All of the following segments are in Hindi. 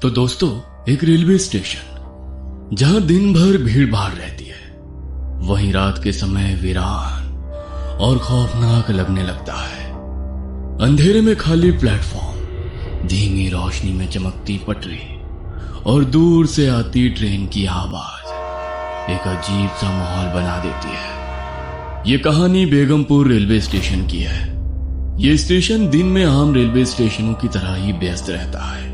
तो दोस्तों, एक रेलवे स्टेशन जहां दिन भर भीड़ भाड़ रहती है, वहीं रात के समय वीरान और खौफनाक लगने लगता है। अंधेरे में खाली प्लेटफॉर्म, धीमी रोशनी में चमकती पटरी और दूर से आती ट्रेन की आवाज एक अजीब सा माहौल बना देती है। ये कहानी बेगमपुर रेलवे स्टेशन की है। ये स्टेशन दिन में आम रेलवे स्टेशनों की तरह ही व्यस्त रहता है।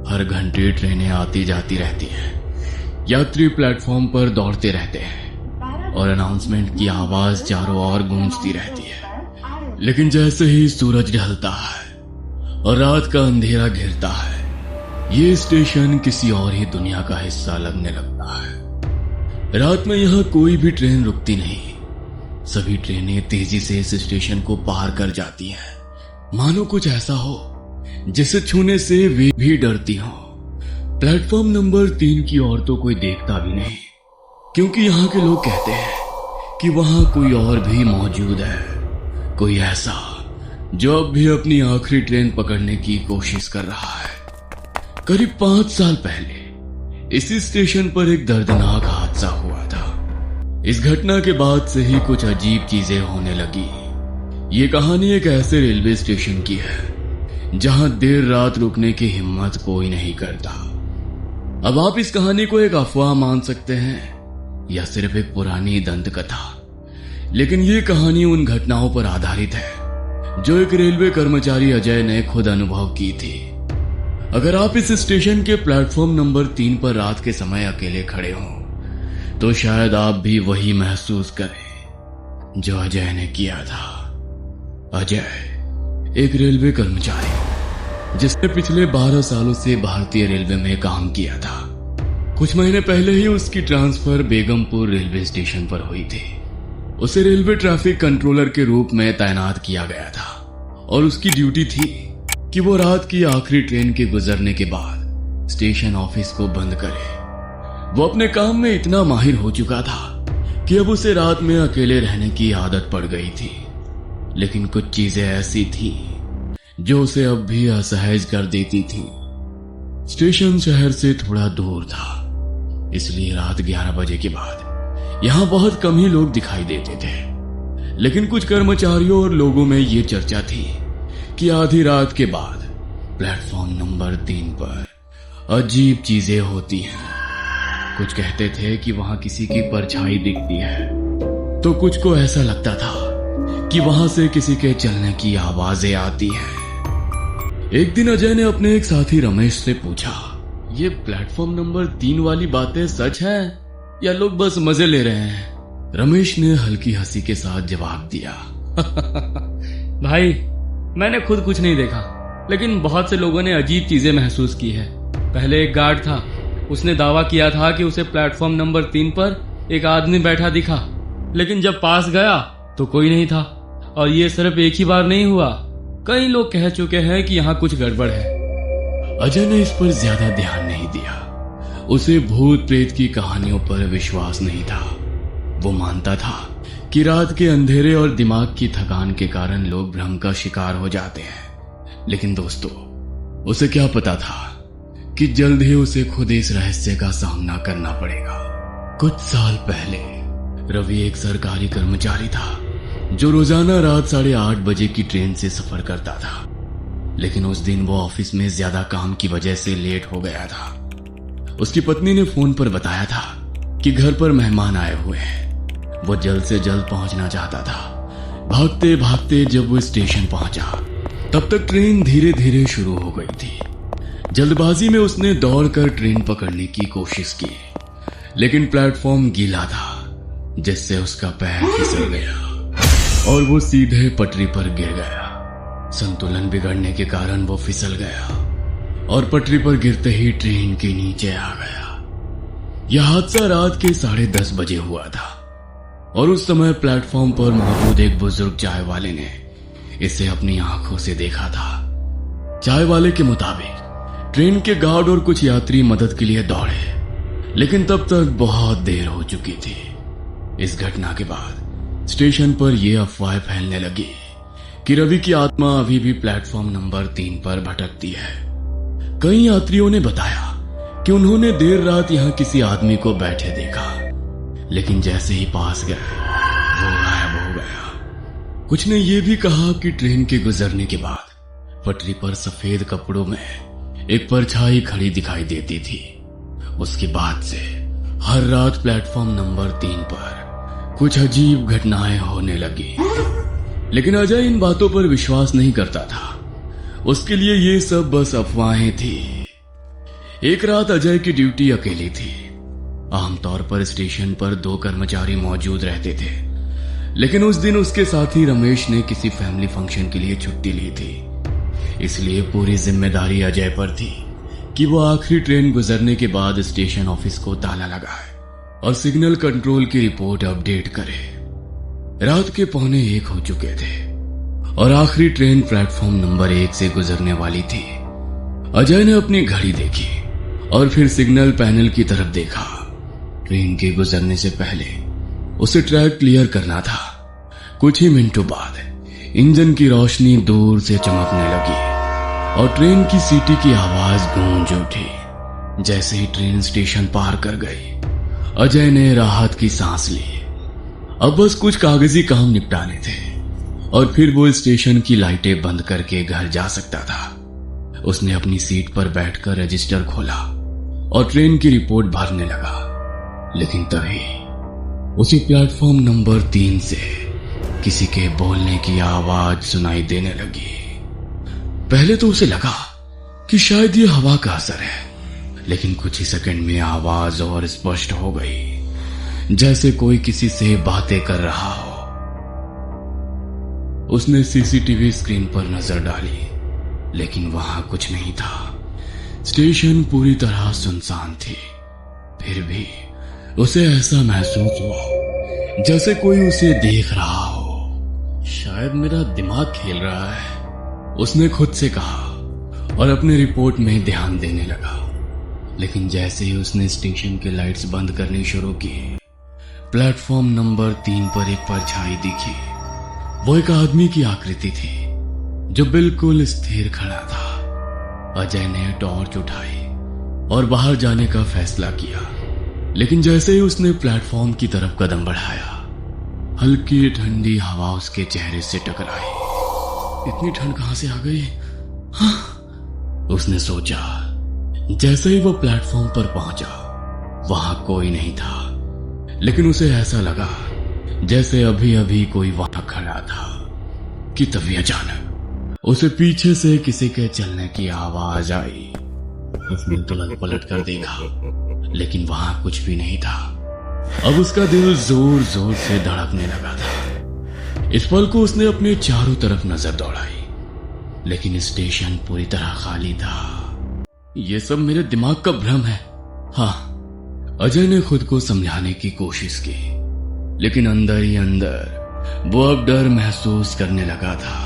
हर घंटे ट्रेनें आती जाती रहती हैं, यात्री प्लेटफॉर्म पर दौड़ते रहते हैं और अनाउंसमेंट की आवाज चारों ओर गूंजती रहती है। लेकिन जैसे ही सूरज ढलता है और रात का अंधेरा घिरता है, ये स्टेशन किसी और ही दुनिया का हिस्सा लगने लगता है। रात में यहाँ कोई भी ट्रेन रुकती नहीं। सभी ट्रेनें तेजी से इस स्टेशन को पार कर जाती हैं, मानो कुछ ऐसा हो जिसे छूने से वे भी डरती हो। प्लेटफॉर्म नंबर 3 की ओर तो कोई देखता भी नहीं, क्योंकि यहाँ के लोग कहते हैं कि वहां कोई और भी मौजूद है, कोई ऐसा जो अब भी अपनी आखिरी ट्रेन पकड़ने की कोशिश कर रहा है। करीब 5 साल पहले इसी स्टेशन पर एक दर्दनाक हादसा हुआ था। इस घटना के बाद से ही कुछ अजीब चीजें होने लगी। ये कहानी एक ऐसे रेलवे स्टेशन की है जहां देर रात रुकने की हिम्मत कोई नहीं करता। अब आप इस कहानी को एक अफवाह मान सकते हैं या सिर्फ एक पुरानी दंत कथा, लेकिन ये कहानी उन घटनाओं पर आधारित है जो एक रेलवे कर्मचारी अजय ने खुद अनुभव की थी। अगर आप इस स्टेशन के प्लेटफॉर्म नंबर 3 पर रात के समय अकेले खड़े हों, तो शायद आप भी वही महसूस करें जो अजय ने किया था। अजय एक रेलवे कर्मचारी जिसने पिछले 12 सालों से भारतीय रेलवे में काम किया था। कुछ महीने पहले ही उसकी ट्रांसफर बेगमपुर रेलवे स्टेशन पर हुई थी। उसे रेलवे ट्रैफिक कंट्रोलर के रूप में तैनात किया गया था और उसकी ड्यूटी थी कि वो रात की आखिरी ट्रेन के गुजरने के बाद स्टेशन ऑफिस को बंद करे। वो अपने काम में इतना माहिर हो चुका था कि अब उसे रात में अकेले रहने की आदत पड़ गई थी। लेकिन कुछ चीजें ऐसी थी जो उसे अब भी असहज कर देती थी। स्टेशन शहर से थोड़ा दूर था, इसलिए रात 11 बजे के बाद यहां बहुत कम ही लोग दिखाई देते थे। लेकिन कुछ कर्मचारियों और लोगों में ये चर्चा थी कि आधी रात के बाद प्लेटफॉर्म नंबर 3 पर अजीब चीजें होती हैं। कुछ कहते थे कि वहां किसी की परछाई दिखती है, तो कुछ को ऐसा लगता था कि वहां से किसी के चलने की आवाजें आती हैं। एक दिन अजय ने अपने एक साथी रमेश से पूछा, ये प्लेटफॉर्म नंबर 3 वाली बातें सच है या लोग बस मजे ले रहे हैं? रमेश ने हल्की हंसी के साथ जवाब दिया, भाई, मैंने खुद कुछ नहीं देखा, लेकिन बहुत से लोगों ने अजीब चीजें महसूस की है। पहले एक गार्ड था, उसने दावा किया था कि उसे प्लेटफॉर्म नंबर 3 पर एक आदमी बैठा दिखा, लेकिन जब पास गया तो कोई नहीं था। और ये सिर्फ एक ही बार नहीं हुआ, कई लोग कह चुके हैं कि यहाँ कुछ गड़बड़ है। अजय ने इस पर ज्यादा ध्यान नहीं दिया। उसे भूत प्रेत की कहानियों पर विश्वास नहीं था। वो मानता था कि रात के अंधेरे और दिमाग की थकान के कारण लोग भ्रम का शिकार हो जाते हैं। लेकिन दोस्तों, उसे क्या पता था कि जल्द ही उसे खुद इस रहस्य का सामना करना पड़ेगा। कुछ साल पहले रवि एक सरकारी कर्मचारी था जो रोजाना रात 8:30 बजे की ट्रेन से सफर करता था। लेकिन उस दिन वो ऑफिस में ज्यादा काम की वजह से लेट हो गया था। उसकी पत्नी ने फोन पर बताया था कि घर पर मेहमान आए हुए हैं। वो जल्द से जल्द पहुंचना चाहता था। भागते भागते जब वो स्टेशन पहुंचा, तब तक ट्रेन धीरे धीरे शुरू हो गई थी। जल्दबाजी में उसने दौड़कर ट्रेन पकड़ने की कोशिश की, लेकिन प्लेटफॉर्म गीला था, जिससे उसका पैर फिसल गया और वो सीधे पटरी पर गिर गया। संतुलन बिगड़ने के कारण वो फिसल गया और पटरी पर गिरते ही ट्रेन के नीचे आ गया। यह हादसा रात के 10:30 बजे हुआ था और उस समय प्लेटफॉर्म पर मौजूद एक बुजुर्ग चाय वाले ने इसे अपनी आंखों से देखा था। चाय वाले के मुताबिक ट्रेन के गार्ड और कुछ यात्री मदद के लिए दौड़े, लेकिन तब तक बहुत देर हो चुकी थी। इस घटना के बाद स्टेशन पर यह अफवाह फैलने लगी कि रवि की आत्मा अभी भी प्लेटफॉर्म नंबर 3 पर भटकती है। कई यात्रियों ने बताया कि उन्होंने देर रात यहाँ किसी आदमी को बैठे देखा, लेकिन जैसे ही पास गए वो गायब हो गया। कुछ ने ये भी कहा कि ट्रेन के गुजरने के बाद पटरी पर सफेद कपड़ों में एक परछाई खड़ी दिखाई देती थी। उसके बाद से हर रात प्लेटफॉर्म नंबर 3 पर कुछ अजीब घटनाएं होने लगी, लेकिन अजय इन बातों पर विश्वास नहीं करता था। उसके लिए ये सब बस अफवाहें थी। एक रात अजय की ड्यूटी अकेली थी। आमतौर पर स्टेशन पर 2 कर्मचारी मौजूद रहते थे, लेकिन उस दिन उसके साथी रमेश ने किसी फैमिली फंक्शन के लिए छुट्टी ली थी। इसलिए पूरी जिम्मेदारी अजय पर थी कि वो आखिरी ट्रेन गुजरने के बाद स्टेशन ऑफिस को ताला लगाए और सिग्नल कंट्रोल की रिपोर्ट अपडेट करे। रात के 1:45 हो चुके थे और आखिरी ट्रेन प्लेटफॉर्म नंबर 1 से गुजरने वाली थी। अजय ने अपनी घड़ी देखी और फिर सिग्नल पैनल की तरफ देखा। ट्रेन के गुजरने से पहले उसे ट्रैक क्लियर करना था। कुछ ही मिनटों बाद इंजन की रोशनी दूर से चमकने लगी और ट्रेन की सीटी की आवाज गूंज उठी। जैसे ही ट्रेन स्टेशन पार कर गई, अजय ने राहत की सांस ली। अब बस कुछ कागजी काम निपटाने थे और फिर वो स्टेशन की लाइटें बंद करके घर जा सकता था। उसने अपनी सीट पर बैठकर रजिस्टर खोला और ट्रेन की रिपोर्ट भरने लगा, लेकिन तभी उसे प्लेटफॉर्म नंबर 3 से किसी के बोलने की आवाज सुनाई देने लगी। पहले तो उसे लगा कि शायद ये हवा का असर है, लेकिन कुछ ही सेकंड में आवाज और स्पष्ट हो गई, जैसे कोई किसी से बातें कर रहा हो। उसने सीसीटीवी स्क्रीन पर नजर डाली, लेकिन वहां कुछ नहीं था। स्टेशन पूरी तरह सुनसान थी। फिर भी उसे ऐसा महसूस हुआ जैसे कोई उसे देख रहा हो। शायद मेरा दिमाग खेल रहा है, उसने खुद से कहा और अपने रिपोर्ट में ध्यान देने लगा। लेकिन जैसे ही उसने स्टेशन के लाइट्स बंद करनी शुरू की, प्लेटफॉर्म नंबर 3 पर एक परछाई दिखी। वो एक आदमी की आकृति थी जो बिल्कुल स्थिर खड़ा था। अजय ने टॉर्च उठाई और बाहर जाने का फैसला किया, लेकिन जैसे ही उसने प्लेटफॉर्म की तरफ कदम बढ़ाया, हल्की ठंडी हवा उसके चेहरे से टकराई। इतनी ठंड कहां से आ गई? हाँ, उसने सोचा। जैसे ही वो प्लेटफॉर्म पर पहुंचा, वहां कोई नहीं था, लेकिन उसे ऐसा लगा जैसे अभी अभी कोई वहां खड़ा था कि तभी अचानक उसे पीछे से किसी के चलने की आवाज आई। उसने तुरंत पलट कर देखा, लेकिन वहां कुछ भी नहीं था। अब उसका दिल जोर जोर से धड़कने लगा था। इस पल को उसने अपने चारों तरफ नजर दौड़ाई, लेकिन स्टेशन पूरी तरह खाली था। यह सब मेरे दिमाग का भ्रम है। हाँ, अजय ने खुद को समझाने की कोशिश की, लेकिन अंदर ही अंदर वो अब डर महसूस करने लगा था।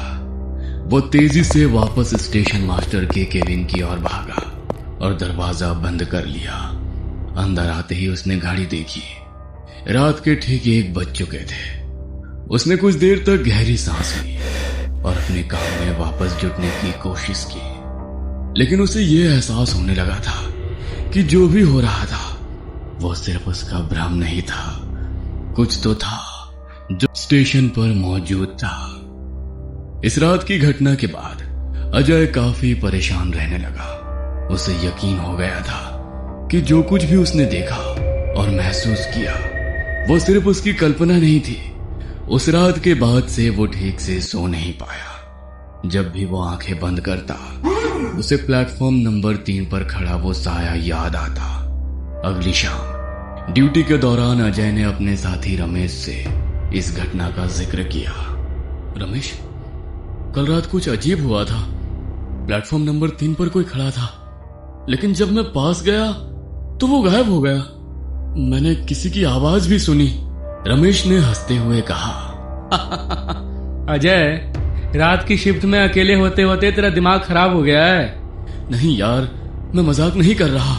वो तेजी से वापस स्टेशन मास्टर के केबिन की ओर भागा और दरवाजा बंद कर लिया। अंदर आते ही उसने घड़ी देखी। रात के ठीक 1 बज चुके थे। उसने कुछ देर तक गहरी सांस ली और अपने काम में वापस जुटने की कोशिश की, लेकिन उसे यह एहसास होने लगा था कि जो भी हो रहा था वो सिर्फ उसका भ्रम नहीं था। कुछ तो था जो स्टेशन पर मौजूद था। इस रात की घटना के बाद अजय काफी परेशान रहने लगा। उसे यकीन हो गया था कि जो कुछ भी उसने देखा और महसूस किया वो सिर्फ उसकी कल्पना नहीं थी। उस रात के बाद से वो ठीक से सो नहीं पाया। जब भी वो आंखें बंद करता, उसे प्लेटफॉर्म नंबर 3 पर खड़ा वो साया याद आता। अगली शाम ड्यूटी के दौरान अजय ने अपने साथी रमेश से इस घटना का जिक्र किया। रमेश, कल रात कुछ अजीब हुआ था। प्लेटफॉर्म नंबर 3 पर कोई खड़ा था, लेकिन जब मैं पास गया तो वो गायब हो गया। मैंने किसी की आवाज भी सुनी। रमेश ने हंसते हुए कहा। अजय, रात की शिफ्ट में अकेले होते होते तेरा दिमाग खराब हो गया है। नहीं यार, मैं मजाक नहीं कर रहा।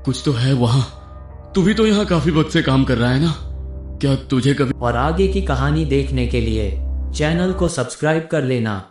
कुछ तो है वहां। तू भी तो यहाँ काफी वक्त से काम कर रहा है ना? क्या तुझे कभी और आगे की कहानी देखने के लिए चैनल को सब्सक्राइब कर लेना।